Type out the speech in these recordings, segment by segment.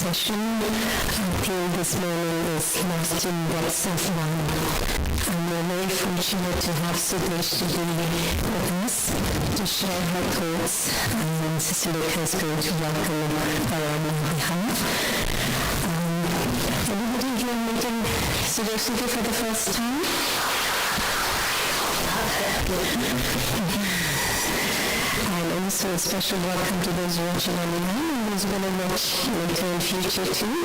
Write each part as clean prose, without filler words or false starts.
session until this morning is lost in depths of one. And we're very fortunate to have Sudesh to be with us to share her thoughts, and Sister Lekha is going to welcome her on behalf. Anybody here meeting Sudesh for the first time? And also a special welcome to those watching online and those going to watch later in future too.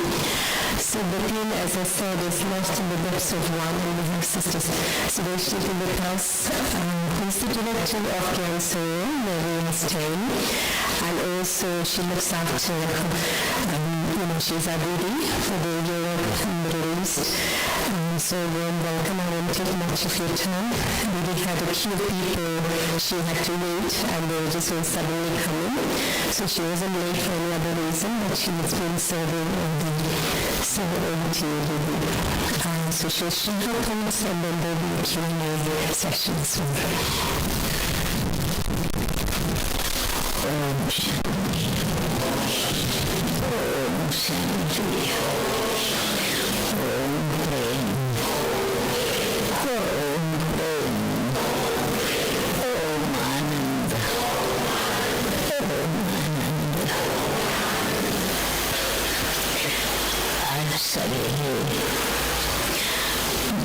So the theme, as I said, is lost in the depths of one, and we have Sister Sudesh with us, who is the director of Gyan Sarovar, where we are staying, and also she looks after, she's our Didi for the Europe and Middle East. So warm welcome. I won't take much of your time. We had a few people she had to wait, and they were just all suddenly coming. So she wasn't late for any other reason, but she has been serving on the over to you, Didi. So she'll share her thoughts, and then there'll be a Q&A session as well.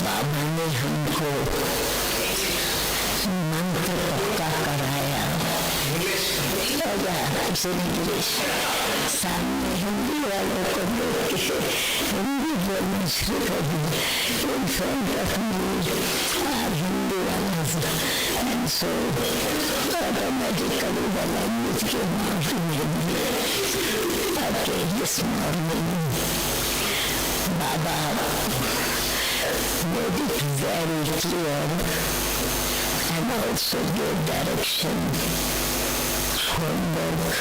बाबा ने हमको मंत्र पक्का कराया, सामने हिंदी वालों को देख के हिंदी बोलना शुरू कर दी in front of me are Hindi walas, and so automatically the language came out in Hindi. Okay, this morning Baba made it very clear and also gave direction, homework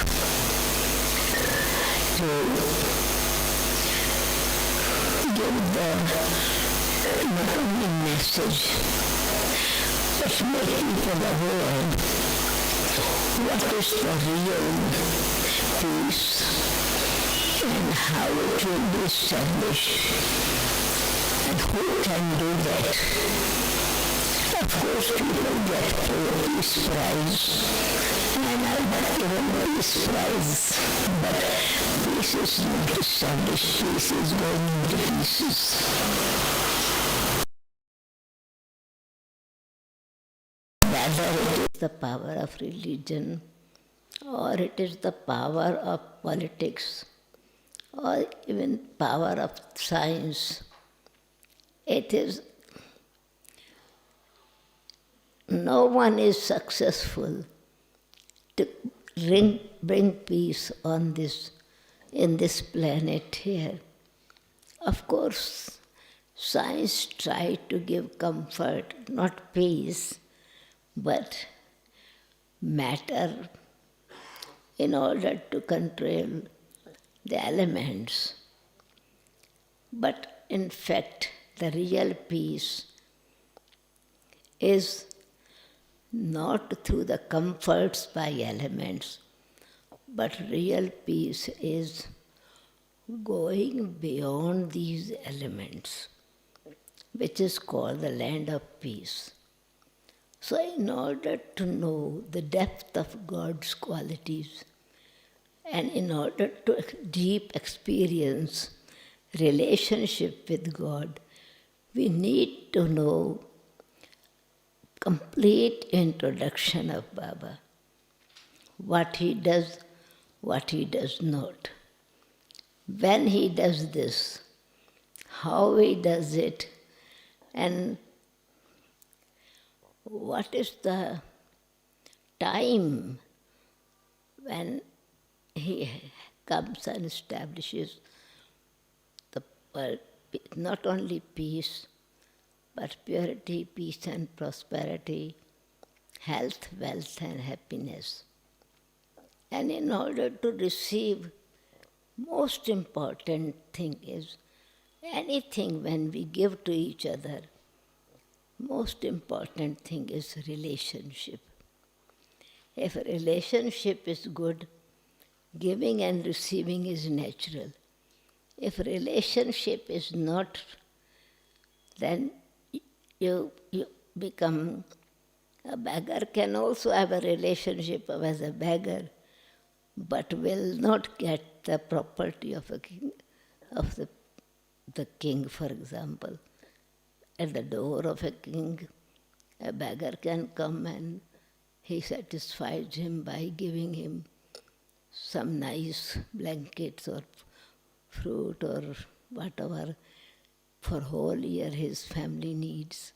to give the not only message but make people aware what is the real peace and how it will be established. And who can do that? Of course, people get Peace Prize, and I've given Peace Prize, but peace is not established, peace is going into pieces. Rather, it is the power of religion, or it is the power of politics, or even power of science. It is, no one is successful to bring peace on this, in this planet here. Of course, science tried to give comfort, not peace, but matter in order to control the elements. But in fact, the real peace is not through the comforts by elements, but real peace is going beyond these elements, which is called the land of peace. So in order to know the depth of God's qualities, and in order to deep experience relationship with God, we need to know complete introduction of Baba. What he does, what he does not. When he does this, how he does it, and what is the time when he comes and establishes the world, not only peace, but purity, peace and prosperity, health, wealth and happiness. And in order to receive, most important thing is, anything when we give to each other, most important thing is relationship. If a relationship is good, giving and receiving is natural. If relationship is not, then you become a beggar. Can also have a relationship as a beggar, but will not get the property of a king, of the king, for example. At the door of a king, a beggar can come and he satisfies him by giving him some nice blankets or fruit or whatever for whole year his family needs,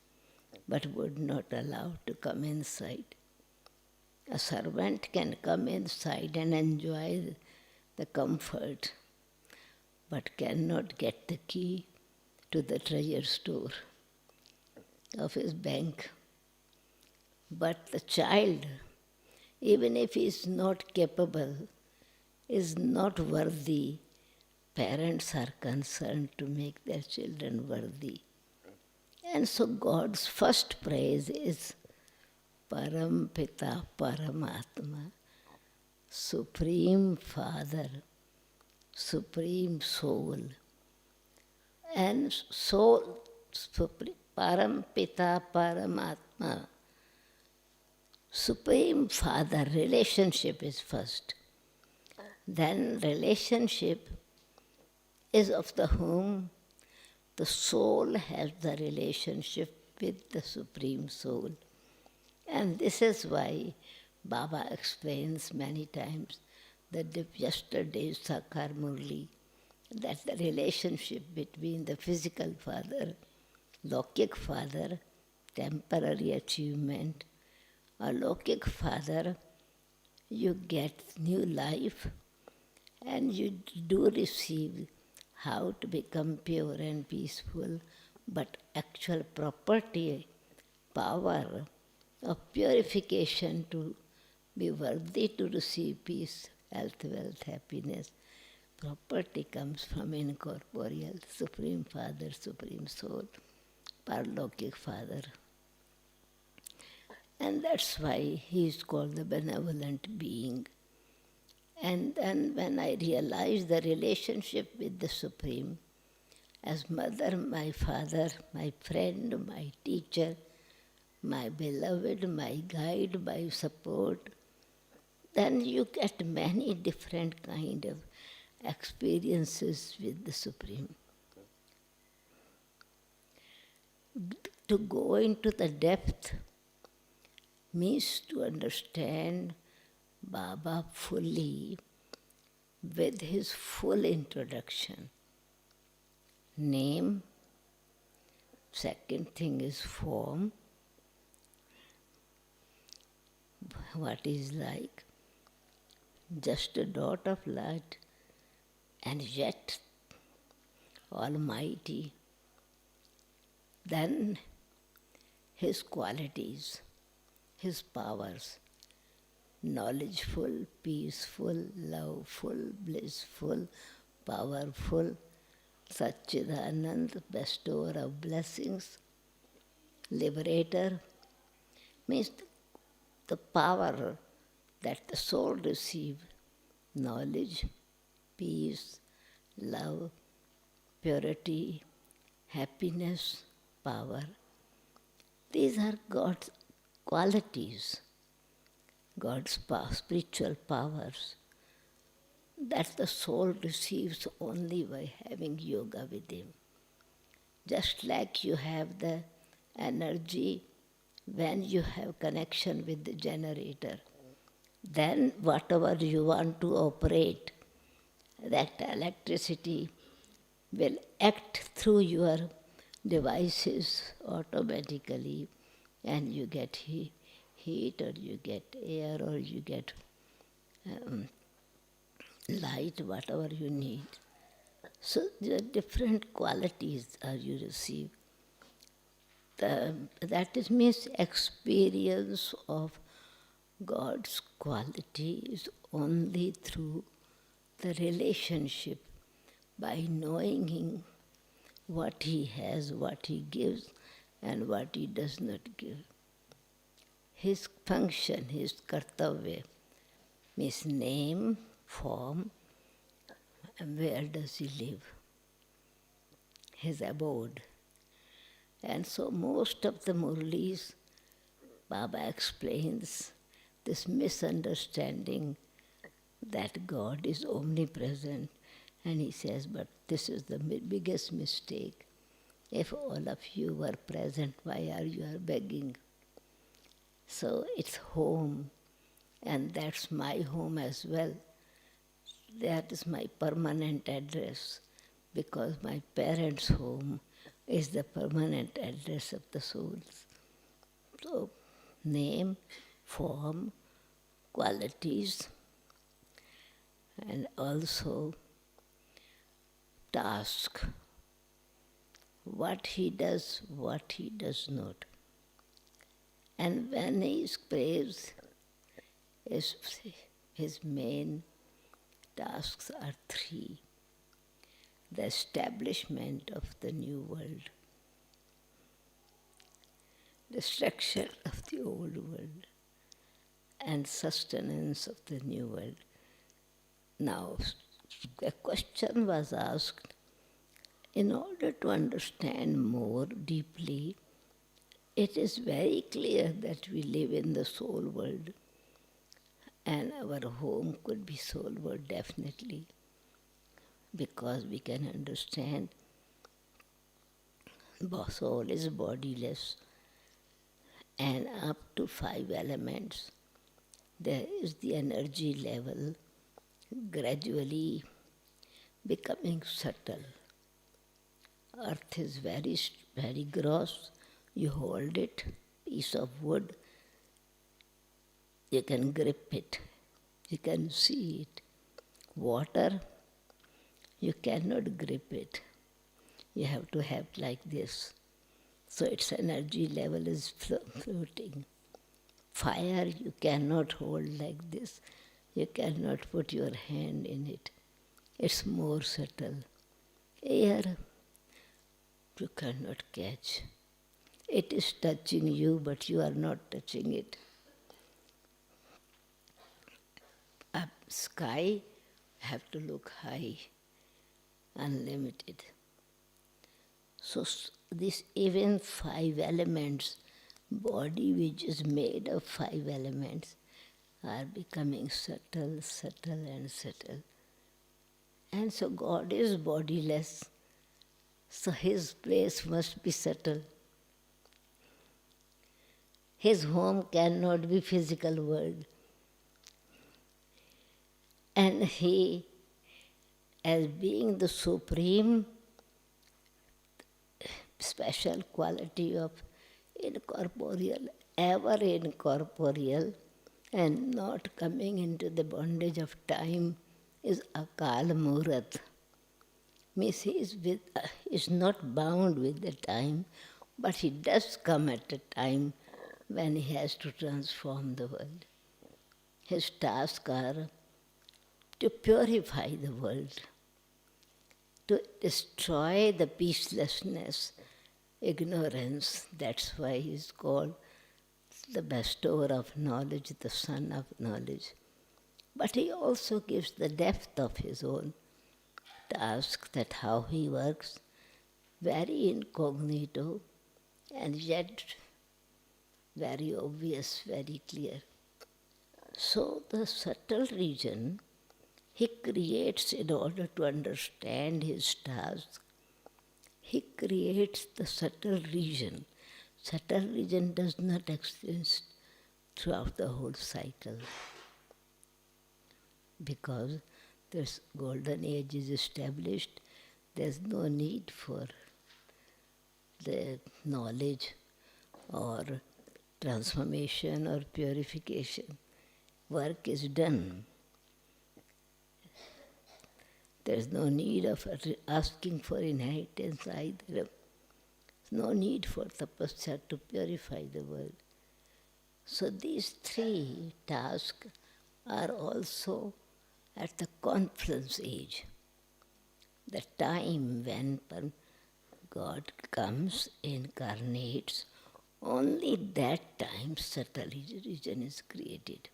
but would not allow to come inside. A servant can come inside and enjoy the comfort, but cannot get the key to the treasure store of his bank. But the child, even if he is not capable, is not worthy, parents are concerned to make their children worthy. And so God's first praise is Param Pita Paramatma, Supreme Father, Supreme Soul. And soul, Param Pita Paramatma, Supreme Father, relationship is first. Then relationship is of the whom the soul has the relationship with the Supreme Soul. And this is why Baba explains many times that yesterday's Sakar Murli, that the relationship between the physical father, Lokik father, temporary achievement, a Lokik father, you get new life and you do receive how to become pure and peaceful, but actual property, power of purification to be worthy to receive peace, health, wealth, happiness, property comes from incorporeal, Supreme Father, Supreme Soul, Paralokik Father. And that's why he is called the benevolent being. And then when I realized the relationship with the Supreme, as mother, my father, my friend, my teacher, my beloved, my guide, my support, then you get many different kind of experiences with the Supreme. To go into the depth means to understand Baba fully with his full introduction. Name, second thing is form, what is like, just a dot of light, and yet almighty. Then his qualities, his powers, knowledgeful, peaceful, loveful, blissful, powerful, Satchidanand, bestower of blessings, liberator, means the power that the soul receives, knowledge, peace, love, purity, happiness, power. These are God's qualities, God's spiritual powers that the soul receives only by having yoga with him. Just like you have the energy when you have connection with the generator, then whatever you want to operate, that electricity will act through your devices automatically, and you get heat or you get air or you get light, whatever you need. So the different qualities you receive. That is means experience of God's qualities only through the relationship, by knowing Him, what He has, what He gives, and what He does not give. His function, His kartavya, means name, form, and where does He live, His abode. And so most of the Murlis, Baba explains this misunderstanding that God is omnipresent. And he says, but this is the biggest mistake. If all of you were present, why are you begging? So it's home, and that's my home as well. That is my permanent address, because my parents' home is the permanent address of the souls. So, name, form, qualities, and also task. What he does, what he does not. And when he prays, his main tasks are three: the establishment of the new world, destruction of the old world, and sustenance of the new world. Now, a question was asked, in order to understand more deeply, it is very clear that we live in the soul world, and our home could be soul world definitely, because we can understand soul is bodiless, and up to 5 elements there is the energy level gradually becoming subtle. Earth is very, very gross. You hold it, piece of wood, you can grip it, you can see it. Water, you cannot grip it. You have to have like this. So its energy level is floating. Fire, you cannot hold like this. You cannot put your hand in it. It's more subtle. Air, you cannot catch. It is touching you, but you are not touching it. Up sky, have to look high, unlimited. So this even 5 elements, body which is made of 5 elements, are becoming subtle, subtle and subtle. And so God is bodiless, so His place must be subtle. His home cannot be physical world. And he, as being the supreme special quality of incorporeal, ever incorporeal, and not coming into the bondage of time, is Akal Murat. Means he is not bound with the time, but he does come at a time when he has to transform the world. His tasks are to purify the world, to destroy the peacelessness, ignorance. That's why he is called the bestower of knowledge, the son of knowledge. But he also gives the depth of his own task, that how he works, very incognito and yet very obvious, very clear. So the subtle region he creates in order to understand his task. He creates the subtle region. Subtle region does not exist throughout the whole cycle, because this golden age is established. There's no need for the knowledge or transformation or purification. Work is done. There's no need of asking for inheritance either. There's no need for tapasya to purify the world. So these three tasks are also at the confluence age, the time when God comes, incarnates. Only that time subtle region is created.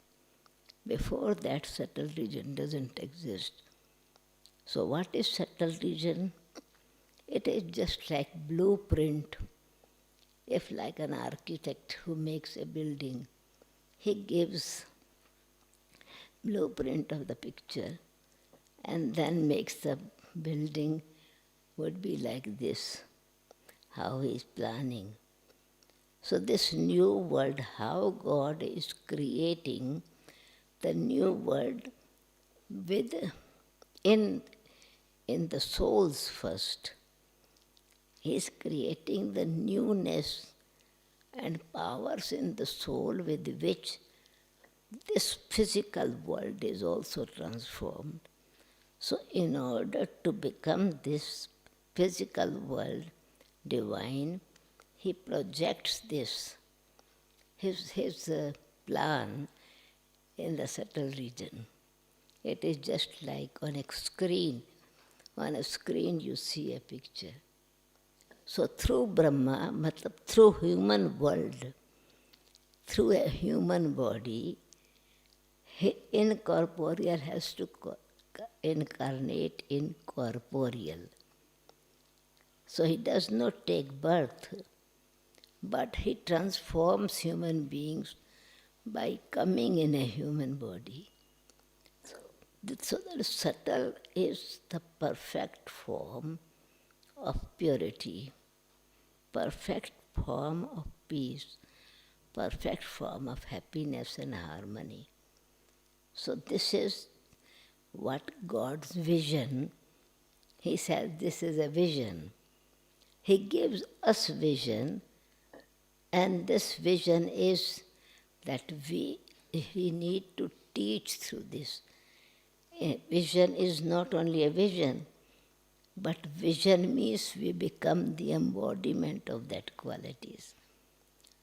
Before that, subtle region doesn't exist. So what is subtle region? It is just like blueprint. If like an architect who makes a building, he gives blueprint of the picture and then makes the building would be like this, how he is planning. So this new world, how God is creating the new world in the souls first. He is creating the newness and powers in the soul with which this physical world is also transformed. So in order to become this physical world divine, he projects this, his plan in the subtle region. It is just like on a screen. On a screen you see a picture. So through Brahma, through human world, through a human body, incorporeal has to incarnate in corporeal. So he does not take birth, but he transforms human beings by coming in a human body. So the subtle is the perfect form of purity, perfect form of peace, perfect form of happiness and harmony. So this is what God's vision, he says this is a vision. He gives us vision, and this vision is that we need to teach through this. A vision is not only a vision, but vision means we become the embodiment of that qualities.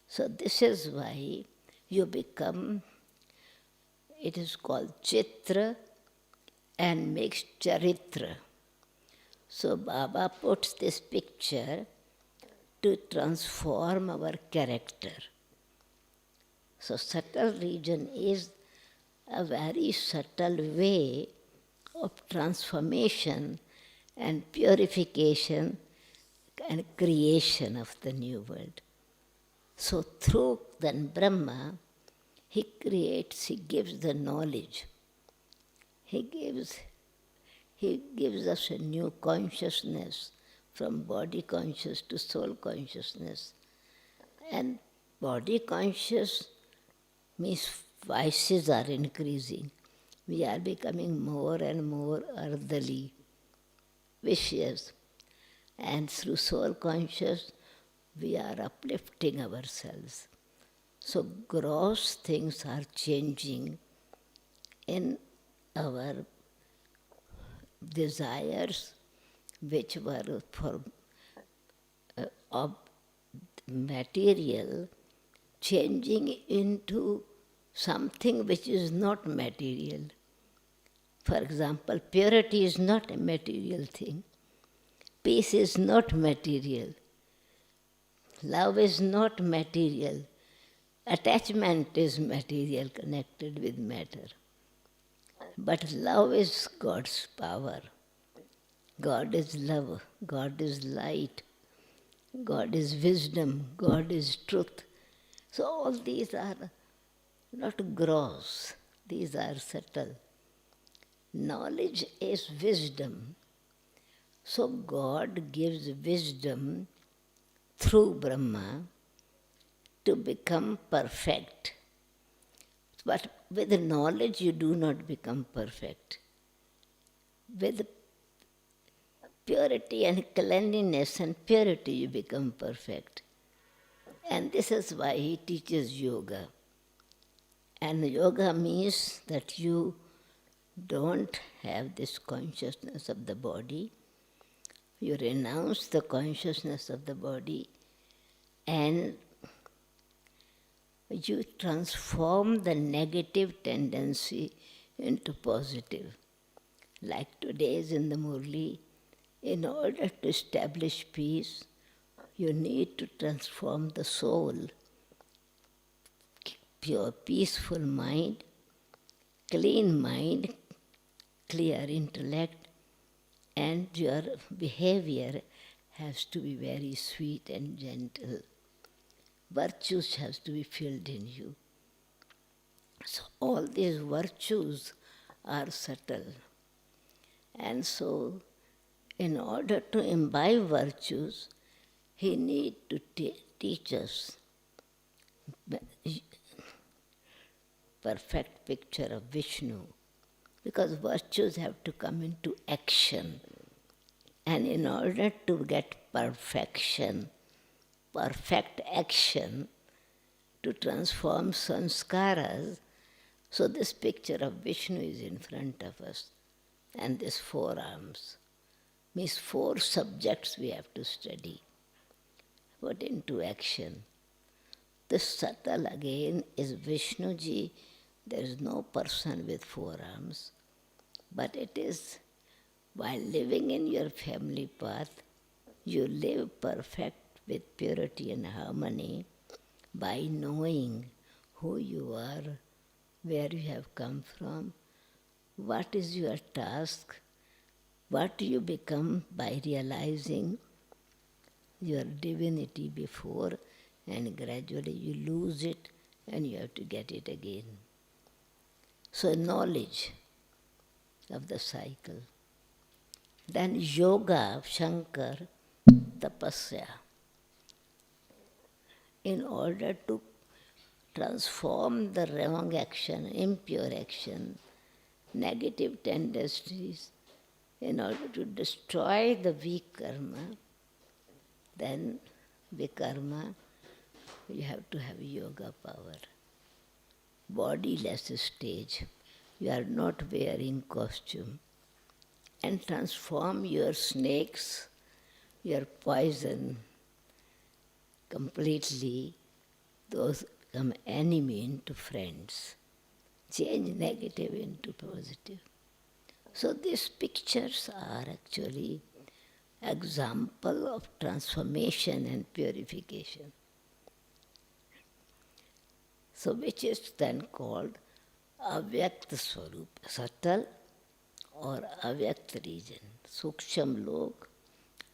So this is why you become, it is called chitra and makes charitra. So Baba puts this picture to transform our character. So subtle region is a very subtle way of transformation and purification and creation of the new world. So through then Brahma, he creates, he gives the knowledge. He gives us a new consciousness from body conscious to soul consciousness. And body conscious means vices are increasing. We are becoming more and more earthly, vicious. And through soul conscious, we are uplifting ourselves. So gross things are changing in our desires, which were for of material, changing into something which is not material. For example, purity is not a material thing. Peace is not material. Love is not material. Attachment is material, connected with matter. But love is God's power. God is love. God is light. God is wisdom. God is truth. So all these are not gross. These are subtle. Knowledge is wisdom. So God gives wisdom through Brahma to become perfect. But with knowledge you do not become perfect. With purity and cleanliness and purity you become perfect. And this is why he teaches yoga. And yoga means that you don't have this consciousness of the body. You renounce the consciousness of the body and you transform the negative tendency into positive. Like today's in the Murli, in order to establish peace, you need to transform the soul. Pure, peaceful mind, clean mind, clear intellect, and your behavior has to be very sweet and gentle. Virtues has to be filled in you. So all these virtues are subtle. And so in order to imbibe virtues, he needs to teach us perfect picture of Vishnu, because virtues have to come into action. And in order to get perfection, perfect action, to transform sanskaras, so this picture of Vishnu is in front of us. And this forearms means 4 subjects we have to study, put into action. This subtle again is Vishnuji. There is no person with 4 arms, but it is while living in your family path, you live perfect with purity and harmony by knowing who you are, where you have come from, what is your task, what do you become by realizing your divinity before, and gradually you lose it and you have to get it again. So knowledge of the cycle. Then yoga of Shankar, tapasya. In order to transform the wrong action, impure action, negative tendencies, in order to destroy the weak karma, then vikarma, you have to have yoga power. Bodiless stage. You are not wearing costume. And transform your snakes, your poison, completely. Those become enemy into friends. Change negative into positive. So these pictures are actually example of transformation and purification. So which is then called avyakt swarup, subtle or avyakt region, suksham lok,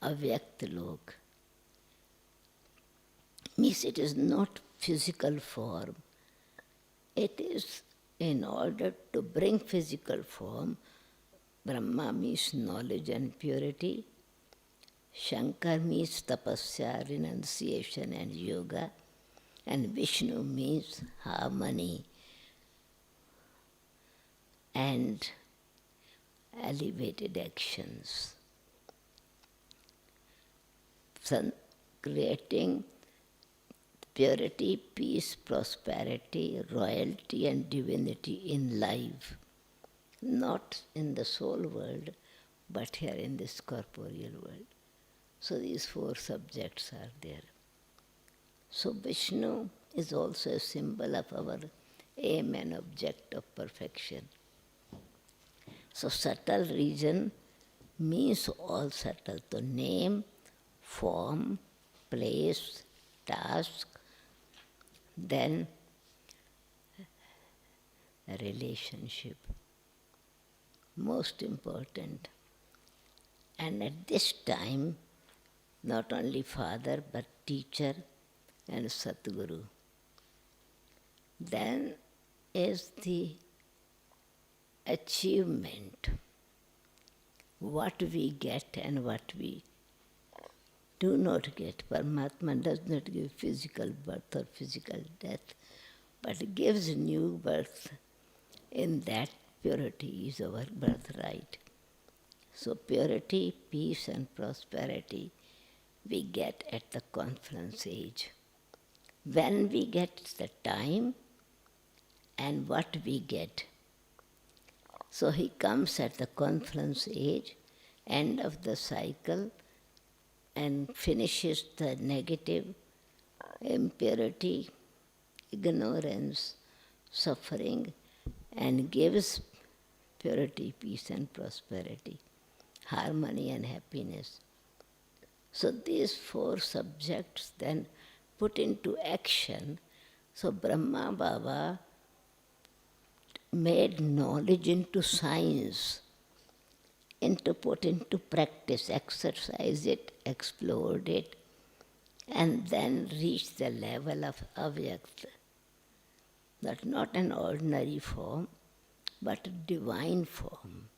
avyakt lok. Means it is not physical form. It is in order to bring physical form. Brahma means knowledge and purity. Shankar means tapasya, renunciation and yoga. And Vishnu means harmony and elevated actions. So creating purity, peace, prosperity, royalty and divinity in life. Not in the soul world, but here in this corporeal world. So these four subjects are there. So Vishnu is also a symbol of our aim and object of perfection. So subtle region means all subtle. So name, form, place, task, then a relationship. Most important. And at this time, not only father but teacher and Satguru. Then is the achievement, what we get and what we do not get. Paramatma does not give physical birth or physical death, but gives new birth. In that purity is our birthright. So purity, peace and prosperity we get at the conference age. When we get the time and what we get. So he comes at the conference age, end of the cycle, and finishes the negative, impurity, ignorance, suffering, and gives purity, peace and prosperity, harmony and happiness. So these four subjects then put into action. So Brahma Baba made knowledge into science, put into practice, exercised it, explored it, and then reached the level of avyakta. That not an ordinary form, but a divine form.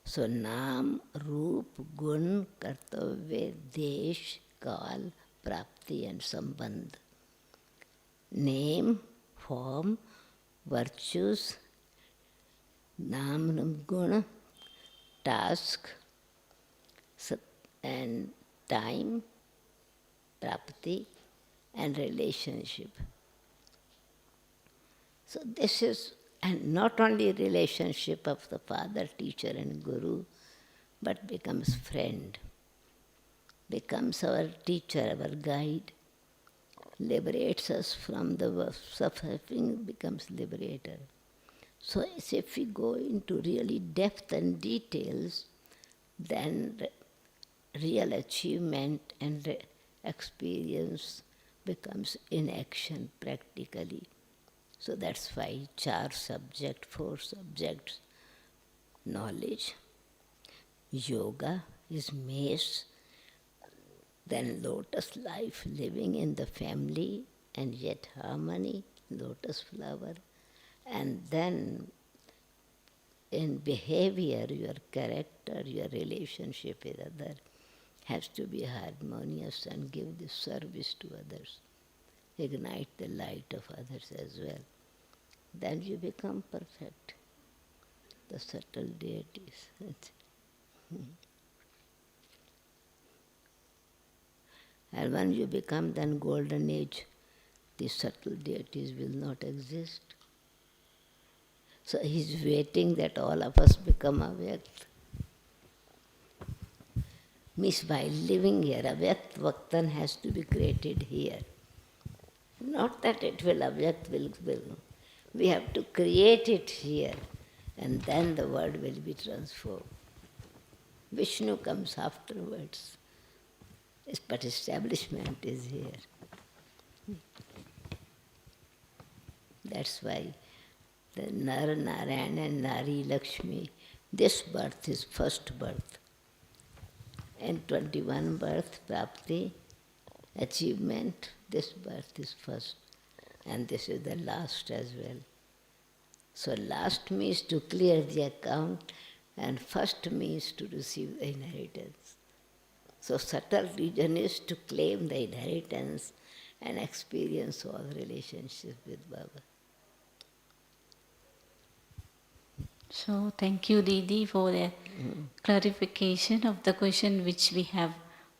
So Naam, Roop, Gun, Kartavya, Desh, Kal, Prapti and Sambandh. Name, form, virtues, Naam, Guna, task, and time, Prapti and relationship. So this is, and not only relationship of the father, teacher and guru, but becomes friend, becomes our teacher, our guide, liberates us from the suffering, becomes liberator. So if we go into really depth and details, then real achievement and experience becomes in action practically. So that's why four subjects, knowledge, yoga is mace, then lotus life, living in the family and yet harmony, lotus flower, and then in behavior, your character, your relationship with others has to be harmonious and give the service to others. Ignite the light of others as well. Then you become perfect. The subtle deities. And when you become then golden age, the subtle deities will not exist. So he's waiting that all of us become avyakt. Means by living here, avyakt vaktan has to be created here. Not that it will, avyakt will. We have to create it here, and then the world will be transformed. Vishnu comes afterwards, but establishment is here. That's why the Nar Narayan and Nari Lakshmi, this birth is first birth. And 21 birth, Prapti, achievement, this birth is first. And this is the last as well. So last means to clear the account, and first means to receive the inheritance. So subtle region is to claim the inheritance and experience all relationships with Baba. So thank you, Didi, for the clarification of the question which we have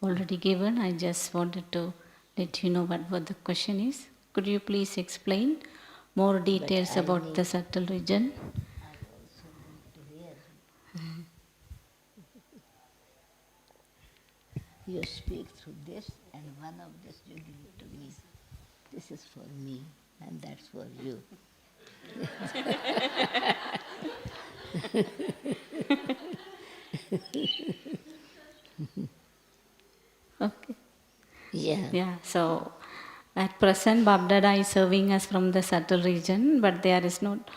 already given. I just wanted to let you know what the question is. Could you please explain more details about the subtle region? I also need to hear. You speak through this, and one of this you give it to me. This is for me, and that's for you. Okay. Yeah. Yeah, so at present Babdada is serving us from the subtle region, but there is not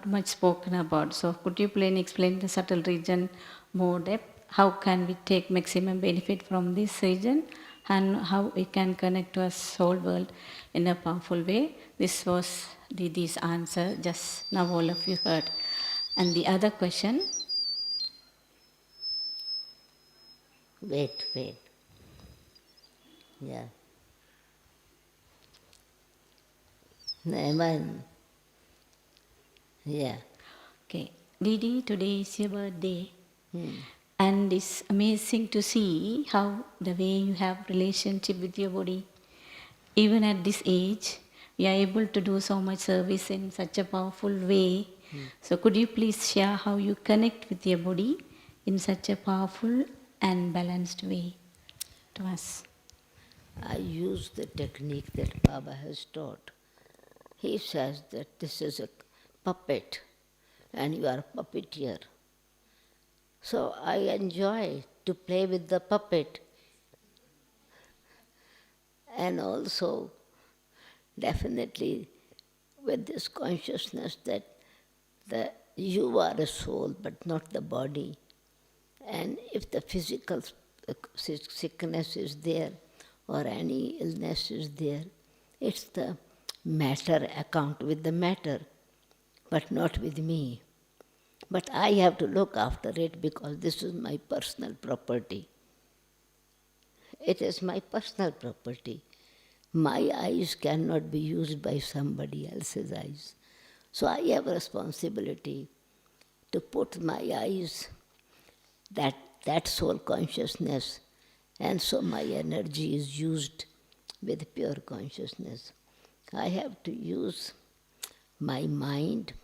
much spoken about. So could you please explain the subtle region more depth? How can we take maximum benefit from this region and how we can connect to our soul world in a powerful way? This was Didi's answer, just now all of you heard. And the other question, Wait. Yeah. Naiman. Yeah. okay, Didi, today is your birthday. Hmm. And it's amazing to see how the way you have relationship with your body. Even at this age, you are able to do so much service in such a powerful way. So could you please share how you connect with your body in such a powerful and balanced way to us? I use the technique that Baba has taught. He says that this is a puppet and you are a puppeteer. So I enjoy to play with the puppet and also definitely with this consciousness that you are a soul but not the body. And if the physical sickness is there or any illness is there, it's the matter account with the matter, but not with me. But I have to look after it because this is my personal property. It is my personal property. My eyes cannot be used by somebody else's eyes. So I have a responsibility to put my eyes, that soul consciousness, and so my energy is used with pure consciousness. I have to use my mind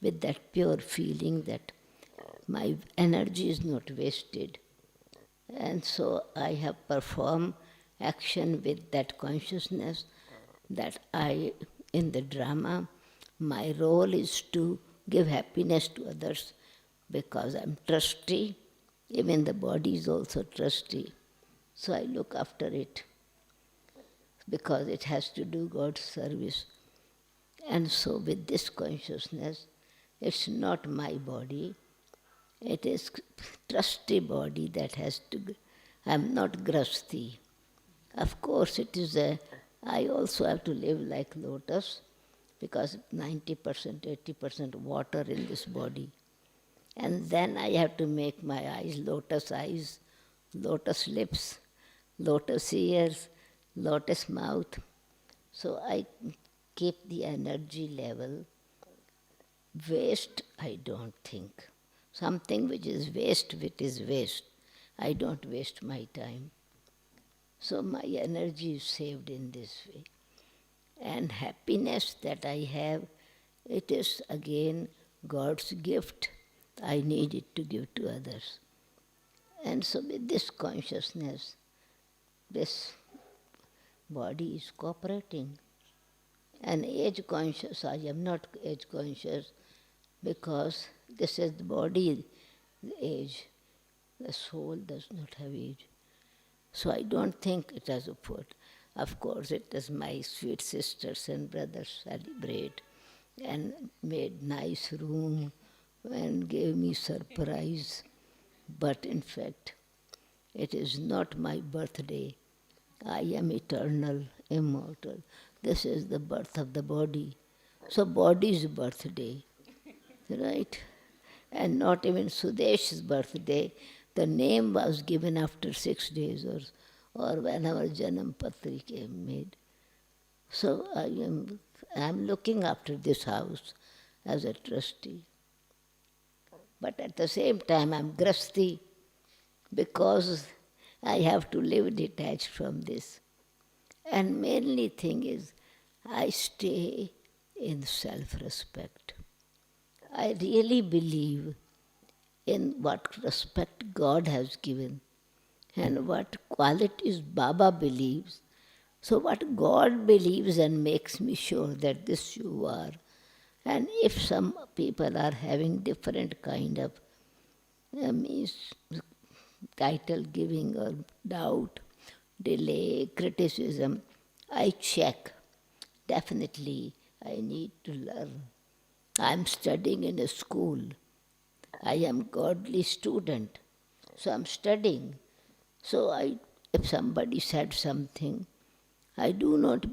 with that pure feeling that my energy is not wasted. And so I have performed action with that consciousness that in the drama, my role is to give happiness to others because I'm trustee. Even the body is also trustee. So I look after it because it has to do God's service. And so with this consciousness, it's not my body, it is trusty body that has to, I'm not grasti. Of course I also have to live like lotus because 90%, 80% water in this body. And then I have to make my eyes, lotus lips, lotus ears, lotus mouth. So I keep the energy level. Waste, I don't think. Something which is waste, it is waste. I don't waste my time. So my energy is saved in this way. And happiness that I have, it is again God's gift. I need it to give to others. And so with this consciousness, this body is cooperating. And age conscious, I am not age conscious because this is the body age. The soul does not have age. So I don't think it has a foot. Of course, it is my sweet sisters and brothers celebrate and made nice room and gave me surprise. But in fact, it is not my birthday. I am eternal, immortal. This is the birth of the body. So body's birthday, right? And not even Sudesh's birthday. The name was given after 6 days or when our Janam Patrika made. So I'm looking after this house as a trustee. But at the same time, I'm grasti because I have to live detached from this. And mainly thing is, I stay in self-respect. I really believe in what respect God has given and what qualities Baba believes. So what God believes and makes me sure that this you are. And if some people are having different kind of means title giving or doubt, delay, criticism, I check. Definitely, I need to learn. I'm studying in a school. I am godly student. So I'm studying. So if somebody said something, I do not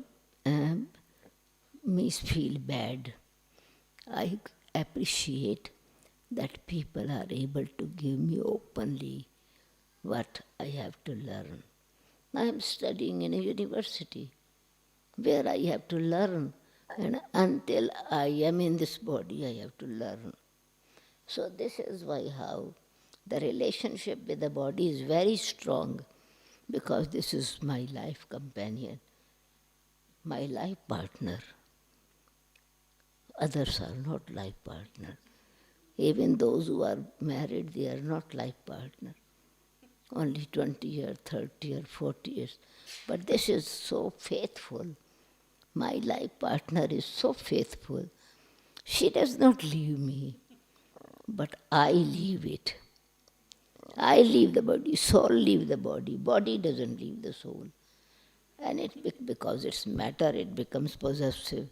feel bad. I appreciate that people are able to give me openly what I have to learn. I am studying in a university where I have to learn, and until I am in this body, I have to learn. So this is why how the relationship with the body is very strong, because this is my life companion, my life partner. Others are not life partner. Even those who are married, they are not life partner. Only 20 years, 30 or 40 years. But this is so faithful. My life partner is so faithful. She does not leave me, but I leave it. I leave the body, soul leave the body doesn't leave the soul. And because it's matter, it becomes possessive.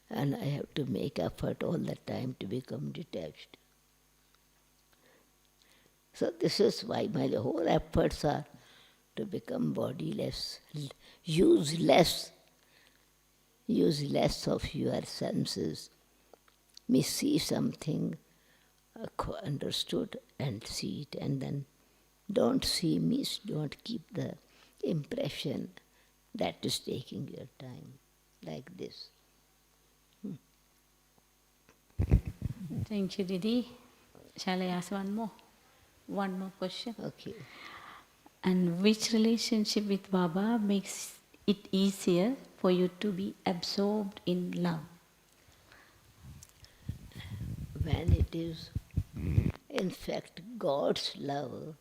And I have to make effort all the time to become detached. So this is why my whole efforts are to become bodiless. Use less of your senses. Me see something, understood, and see it, and then don't see, miss, don't keep the impression that is taking your time, like this. Thank you, Didi. Shall I ask one more? One more question. Okay. And which relationship with Baba makes it easier for you to be absorbed in love? When it is, in fact, God's love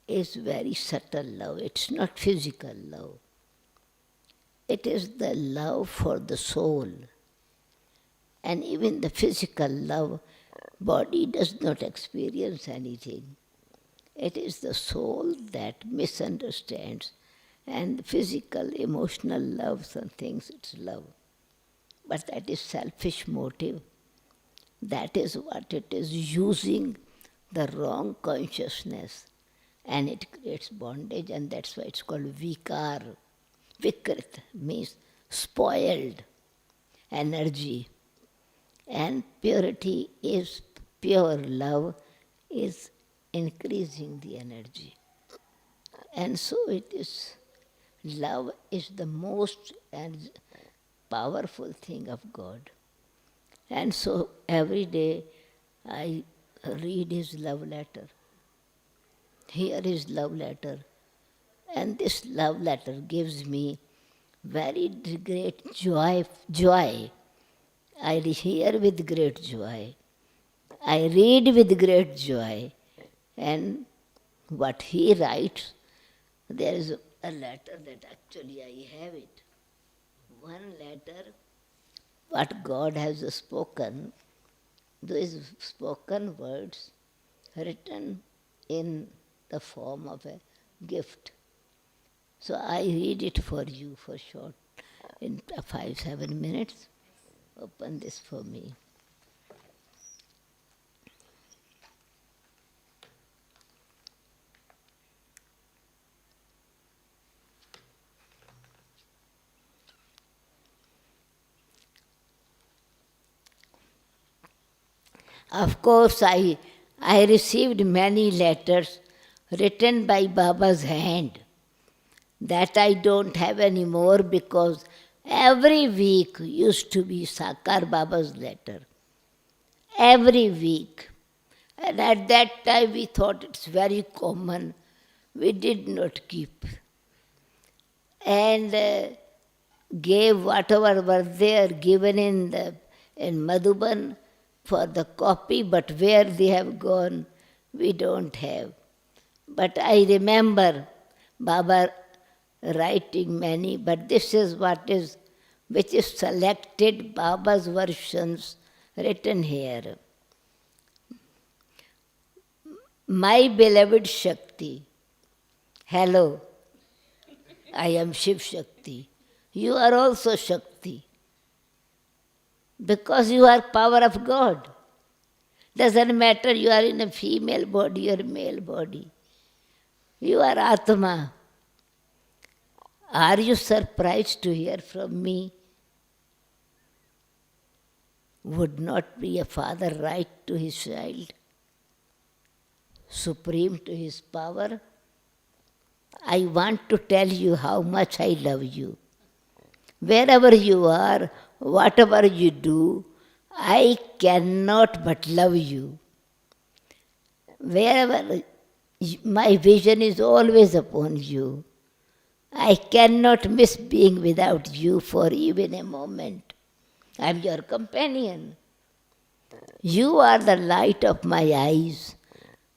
is very subtle love. It's not physical love. It is the love for the soul. And even the physical love, body does not experience anything. It is the soul that misunderstands. And physical, emotional love, some things it's love. But that is selfish motive. That is what it is, using the wrong consciousness. And it creates bondage, and that's why it's called vikar. Vikrit means spoiled energy. And purity is, pure love is increasing the energy. And so it is, love is the most and powerful thing of God. And so every day I read his love letter, hear his love letter, and this love letter gives me very great joy. I hear with great joy. I read with great joy. And what he writes, there is a letter that actually I have it. One letter, what God has spoken, those spoken words written in the form of a gift. So I read it for you for short, in 5-7 minutes. Open this for me. Of course, I received many letters written by Baba's hand. That I don't have anymore because every week used to be Sakar Baba's letter. Every week. And at that time we thought it's very common. We did not keep. And gave whatever were there given in Madhuban for the copy, but where they have gone, we don't have. But I remember Baba writing many, but this is which is selected Baba's versions written here. My beloved Shakti, hello, I am Shiv Shakti. You are also Shakti. Because you are power of God. Doesn't matter you are in a female body or male body. You are Atma. Are you surprised to hear from me? Would not be a father write to his child, supreme to his power? I want to tell you how much I love you. Wherever you are, whatever you do, I cannot but love you. Wherever my vision is always upon you. I cannot miss being without you for even a moment. I am your companion. You are the light of my eyes,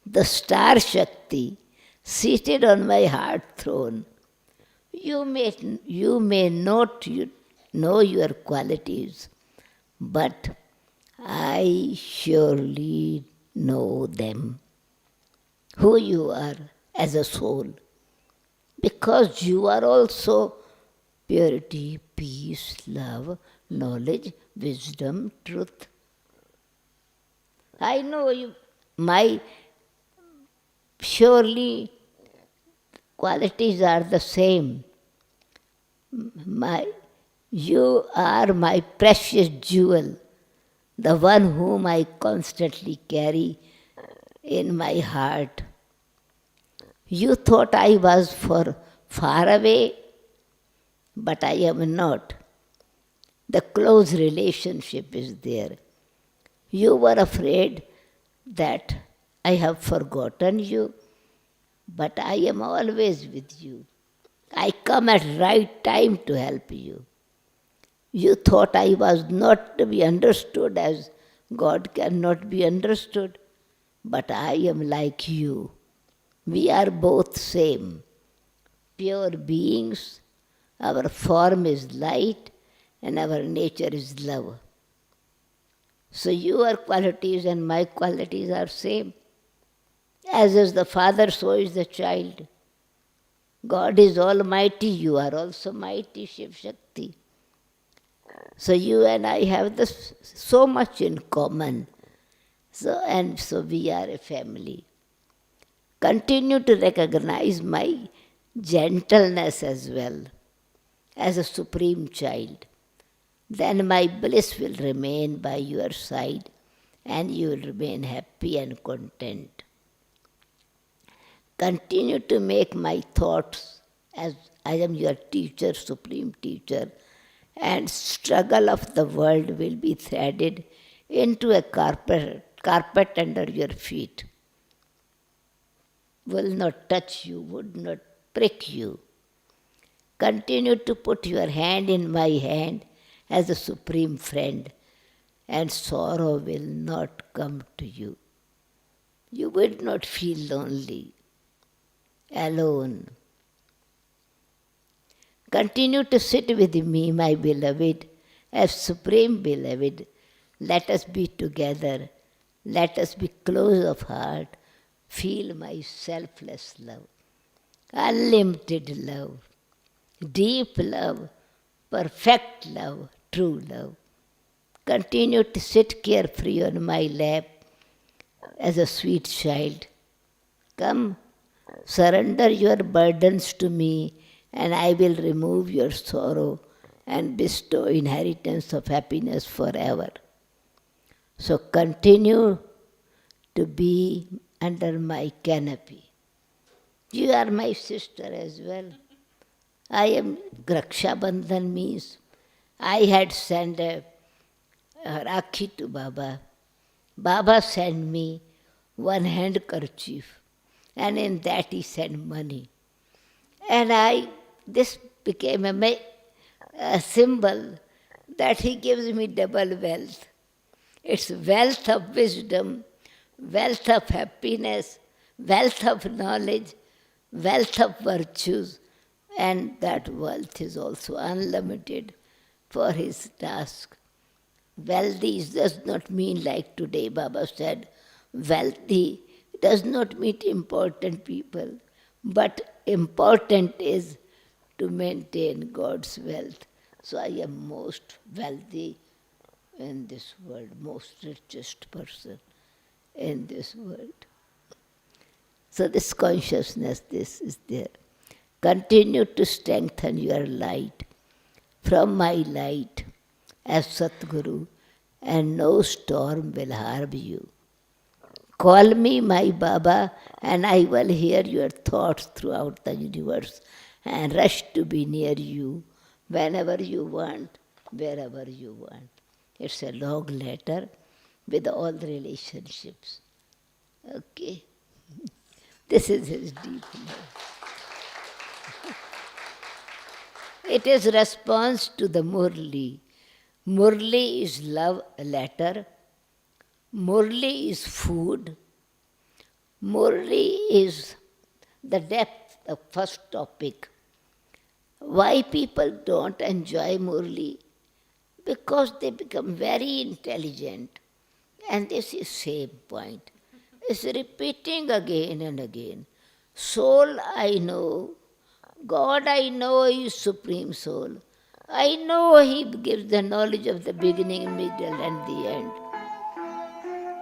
the star Shakti, seated on my heart throne. You may not know your qualities, but I surely know them. Who you are as a soul. Because you are also purity, peace, love, knowledge, wisdom, truth. I know you, my surely qualities are the same. You are my precious jewel, the one whom I constantly carry in my heart. You thought I was far away, but I am not. The close relationship is there. You were afraid that I have forgotten you, but I am always with you. I come at right time to help you. You thought I was not to be understood as God cannot be understood, but I am like you. We are both same, pure beings. Our form is light and our nature is love. So your qualities and my qualities are same. As is the father, so is the child. God is almighty, you are also mighty, Shiv Shakti. So you and I have so much in common. So we are a family. Continue to recognize my gentleness as well, as a supreme child. Then my bliss will remain by your side and you will remain happy and content. Continue to make my thoughts as I am your teacher, supreme teacher, and struggle of the world will be threaded into a carpet under your feet. Will not touch you, would not prick you. Continue to put your hand in my hand as a supreme friend, and sorrow will not come to you. You will not feel lonely, alone. Continue to sit with me, my beloved, as supreme beloved. Let us be together. Let us be close of heart. Feel my selfless love, unlimited love, deep love, perfect love, true love. Continue to sit carefree on my lap as a sweet child. Come, surrender your burdens to me, and I will remove your sorrow and bestow inheritance of happiness forever. So continue to be under my canopy. You are my sister as well. I am Raksha Bandhan means I had sent a Rakhi to Baba. Baba sent me one handkerchief, and in that he sent money. And this became a symbol that he gives me double wealth. It's wealth of wisdom, wealth of happiness, wealth of knowledge, wealth of virtues, and that wealth is also unlimited for his task. Wealthy does not mean like today Baba said, wealthy does not mean important people, but important is to maintain God's wealth. So I am most wealthy in this world, most richest person in this world. So this consciousness, this is there. Continue to strengthen your light from my light as Satguru, and no storm will harm you. Call me my Baba, and I will hear your thoughts throughout the universe and rush to be near you whenever you want, wherever you want. It's a long letter with all the relationships. Okay? This is his deep love. It is response to the Murli. Murli is love letter. Murli is food. Murli is the depth, the first topic. Why people don't enjoy Murli? Because they become very intelligent. And this is same point. It's repeating again and again. Soul I know, God I know He is Supreme Soul. I know He gives the knowledge of the beginning, middle and the end.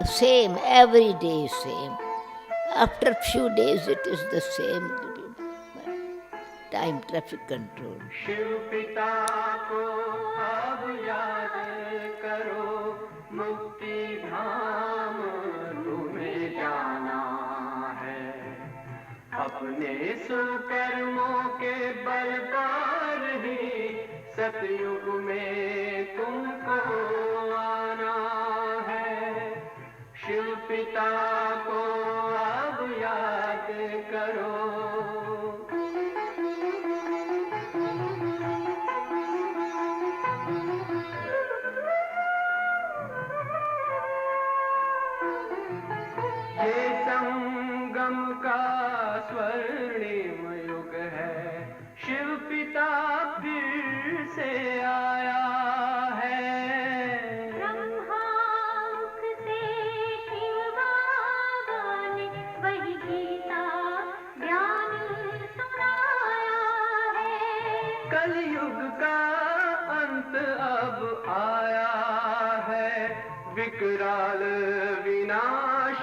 Same, every day same. After few days it is the same. Time traffic control. Shiv पिता को अब याद करो, मुक्ति धाम तुम्हें जाना है। अपने सुकर्मों के बल पर ही सतयुग में तुमको आना है। शिव पिता को अब याद करो। ये संगम का स्वर्णिम युग है, शिव पिता फिर से आया है। ब्रह्मामुख से शिव बाबा ने वही गीता ज्ञान सुनाया है। कलयुग का अंत अब आया है, विकराल विनाश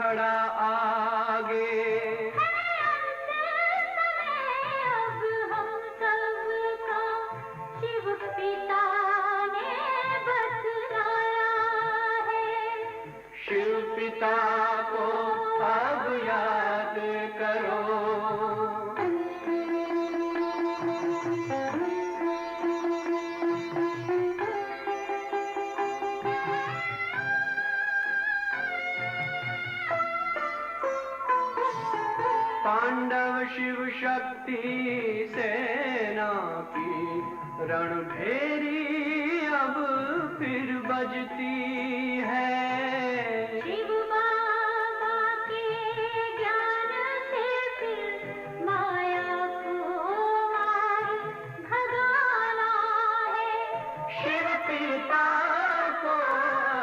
खड़ा आगे। अब हम सबका शिव पिता ने बतलाया है। शिव पिता को अब याद करो। पांडव शिव शक्ति सेना की रणभेरी अब फिर बजती है। शिव बाबा के ज्ञान से फिर माया को मार भगाना है। शिव पिता को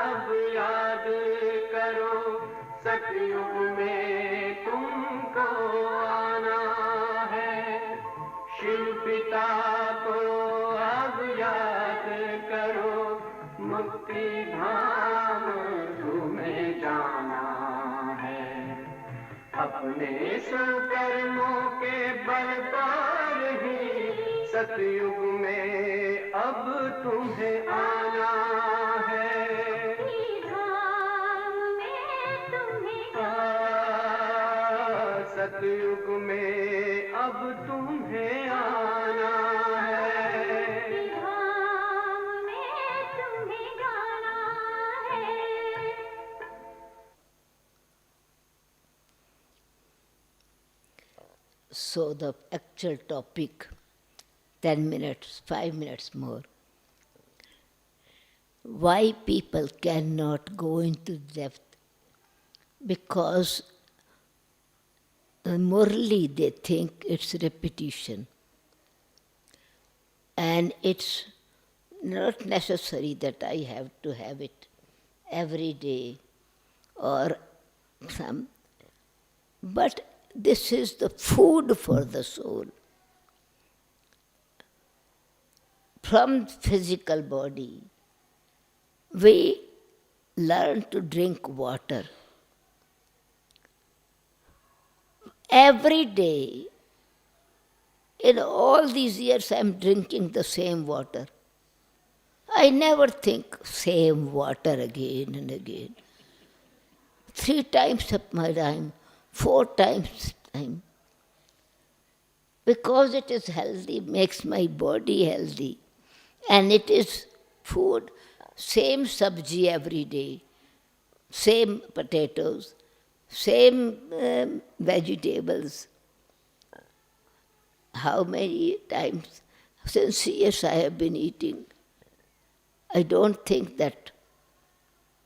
अब याद करो, सतयुग में तुमको आना है। शिव पिता को अब याद करो, मुक्ति धाम तुम्हें जाना है। अपने सुकर्मों के बल पर ही सतयुग में अब तुम्हें आना है। धाम में तुम्हें सतयुग में अब तुम्हें आना है, धाम में तुम्हें जाना है। So the actual topic, 10 minutes, 5 minutes more. Why people cannot go into depth? Because morally they think it's repetition. And it's not necessary that I have to have it every day or some. But this is the food for the soul. From physical body, we learn to drink water. Every day, in all these years, I am drinking the same water. I never think same water again and again. 3 times of my time, 4 times time. Because it is healthy, makes my body healthy. And it is food, same sabji every day, same potatoes, same vegetables. How many times since years I have been eating? I don't think that,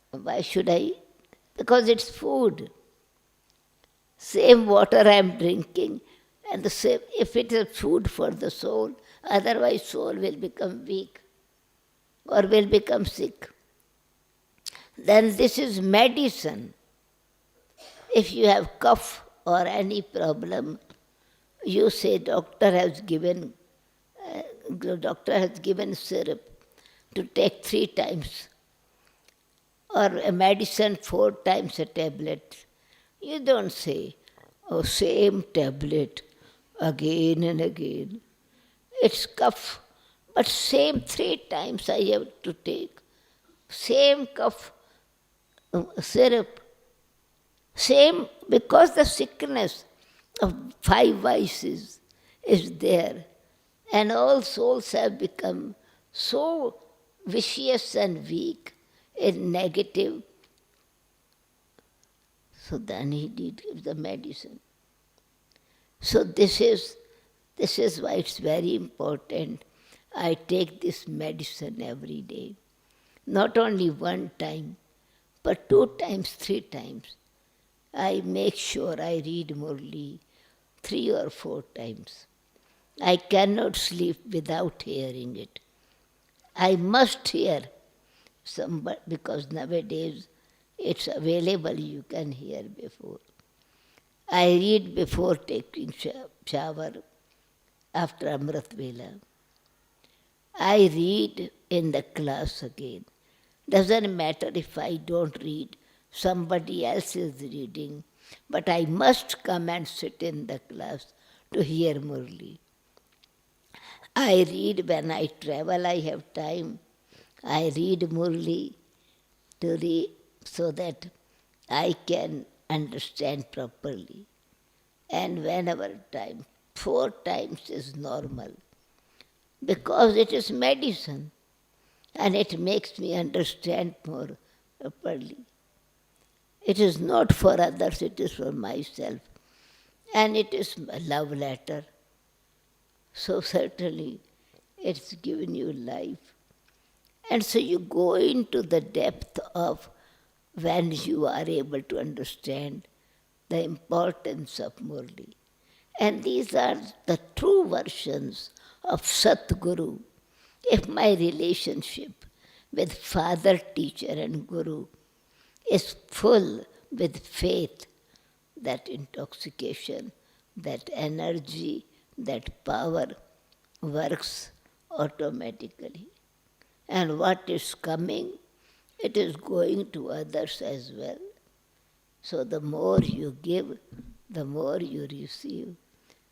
why should I? Because it's food. Same water I am drinking, and the same, if it is food for the soul, otherwise soul will become weak or will become sick. Then this is medicine. If you have cough or any problem, you say doctor has given syrup to take 3 times, or a medicine 4 times a tablet. You don't say, oh, same tablet again and again. It's cough, but same 3 times I have to take. Same cough syrup. Same, because the sickness of 5 vices is there. And all souls have become so vicious and weak in negative. So then he did give the medicine. So this is why it's very important. I take this medicine every day. Not only 1 time, but 2 times, 3 times. I make sure I read Murli 3 or 4 times. I cannot sleep without hearing it. I must hear somebody, because nowadays it's available, you can hear before. I read before taking shower, after Amrit Vela. I read in the class again. Doesn't matter if I don't read, somebody else is reading, but I must come and sit in the class to hear Murli. I read when I travel, I have time. I read Murli to read so that I can understand properly. And whenever time, 4 times is normal, because it is medicine and it makes me understand more properly. It is not for others, it is for myself. And it is a love letter. So certainly it's given you life. And so you go into the depth of when you are able to understand the importance of Murli. And these are the true versions of Satguru. If my relationship with Father, Teacher and Guru is full with faith, that intoxication, that energy, that power works automatically. And what is coming, it is going to others as well. So the more you give, the more you receive.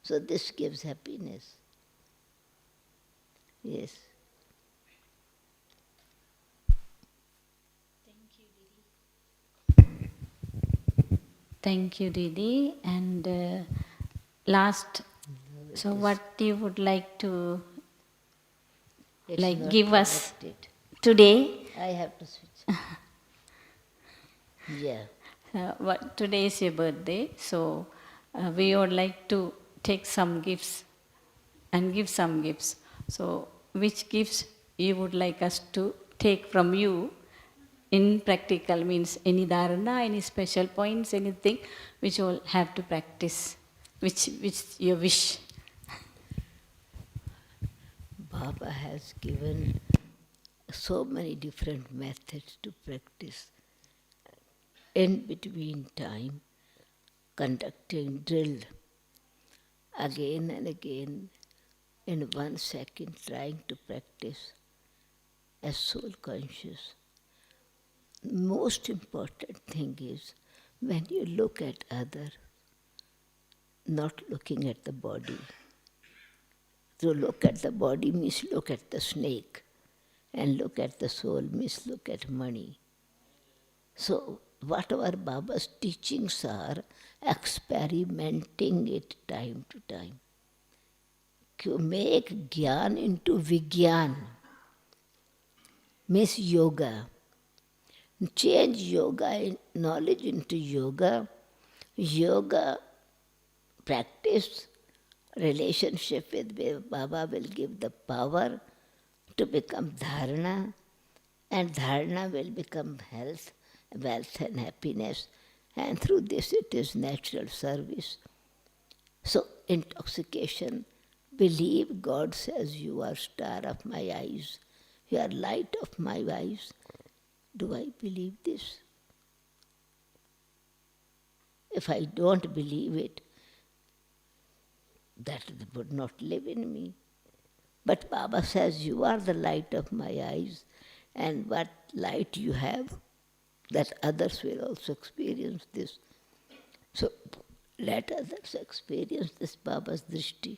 So this gives happiness. Yes. Thank you, Didi. And last So what you would like to It's not give us connected. today? I have to switch. Yeah. Today is your birthday, so we would like to take some gifts and give some gifts. So which gifts you would like us to take from you in practical, means any dharana, any special points, anything which you will have to practice, which you wish. Baba has given so many different methods to practice. In between time, conducting drill again and again in 1 second, trying to practice as soul conscious. Most important thing is when you look at other, not looking at the body. So look at the body means look at the snake, and look at the soul means look at money. So whatever Baba's teachings are, experimenting it time to time. To make Gyan into Vigyan means yoga. Change yoga, knowledge into yoga. Yoga practice, relationship with Baba will give the power to become dharana, and dharana will become health, wealth and happiness, and through this it is natural service. So intoxication, believe God says you are star of my eyes, you are light of my eyes. Do I believe this? If I don't believe it, that would not live in me. But Baba says, you are the light of my eyes, and what light you have, that others will also experience this. So let others experience this Baba's drishti.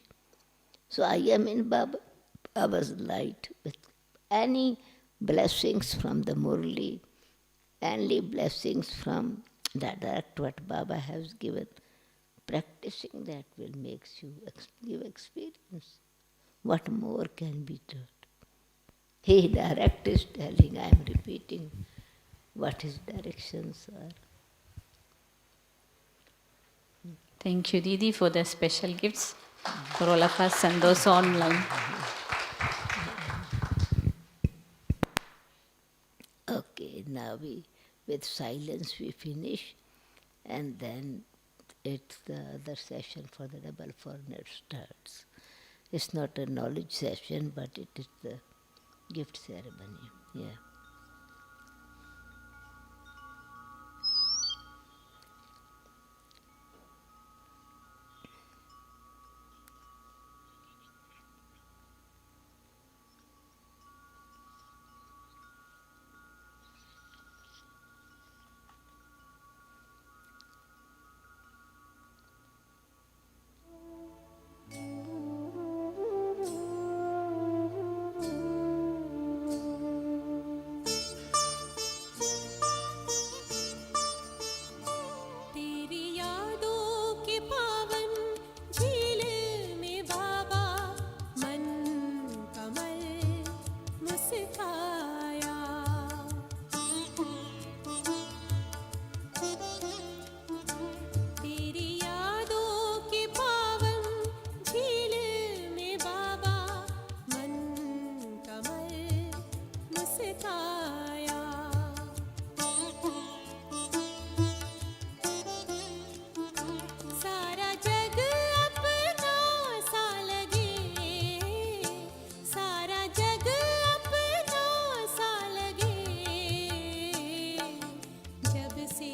So I am in Baba's light with any blessings from the Murli, any blessings from the direct what Baba has given. Practicing that will make you give experience. What more can be done? He direct is telling, I am repeating what his directions are. Thank you, Didi, for the special gifts for all of us and those online. Okay, now with silence we finish, and then it's the other session for the double foreigner starts. It's not a knowledge session, but it is the gift ceremony. Yeah. तेरी यादों के पावन झील में बाबा मन कमल मुस्काया तेरी यादों के पावन झील में बाबा मन कमल मुस्काया सारा जग अपना सा लगे सारा जग अपना सा लगे जब से